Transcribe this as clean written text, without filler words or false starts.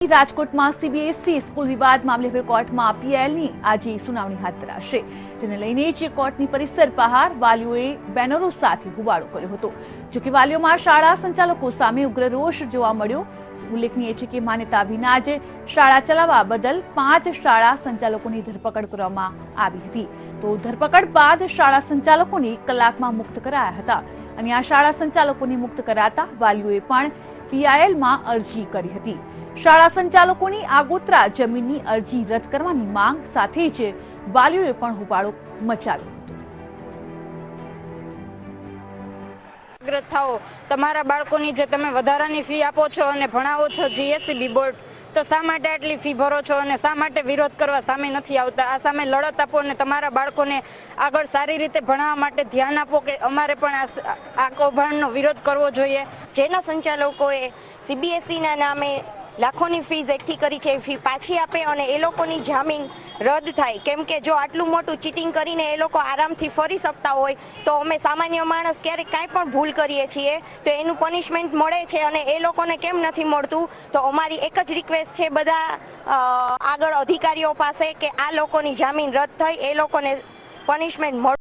રાજકોટમાં CBSE school વિવાદ મામલે હવે કોર્ટમાં પીઆઈએલની આજે સુનાવણી હાથ ધરાશે, જેને લઈને જ કોર્ટની પરિસર બહાર વાલીઓએ બેનરો સાથે હોબાળો કર્યો હતો. જોકે વાલીઓમાં શાળા સંચાલકો સામે ઉગ્ર રોષ જોવા મળ્યો. ઉલ્લેખનીય છે કે માન્યતા વિના જ શાળા ચલાવવા બદલ 5 શાળા સંચાલકોની ધરપકડ કરવામાં આવી હતી. તો ધરપકડ બાદ શાળા સંચાલકોને 1 કલાકમાં મુક્ત કરાયા હતા અને આ શાળા સંચાલકોને મુક્ત કરાતા વાલીઓએ પણ પીઆઈએલમાં અરજી કરી હતી. શાળા સંચાલકોની આગોતરા જમીનની અરજી રદ કરવાની માંગ સાથે જ વાલીઓએ પણ હોબાળો મચાવ્યો હતો. જાગૃત થાઓ, તમારા બાળકોની જે તમે વધારાની ફી આપો છો અને ભણાવો છો જીએસસીબી બોર્ડ, તો શા માટે આટલી ફી ભરો છો અને શા માટે વિરોધ કરવા સામે નથી આવતા? આ સામે લડત આપો અને તમારા બાળકોને આગળ સારી રીતે ભણાવવા માટે ધ્યાન આપો કે અમારે પણ આ કૌભાંડનો વિરોધ કરવો જોઈએ. જેના સંચાલકોએ સીબીએસઈના નામે લાખોની ફીસ એકઠી કરી છે, ફી પાછી આપે અને એ લોકોની જામીન રદ થાય. કેમ કે જો આટલું મોટું ચીટિંગ કરીને એ લોકો આરામથી ફરી શકતા હોય તો અમે સામાન્ય માણસ ક્યારેક કાંઈ પણ ભૂલ કરીએ છીએ તો એનું પનિશમેન્ટ મળે છે અને એ લોકોને કેમ નથી મળતું? તો અમારી એક જ રિક્વેસ્ટ છે બધા આગળ અધિકારીઓ પાસે કે આ લોકોની જામીન રદ થઈ એ લોકોને પનિશમેન્ટ મળે.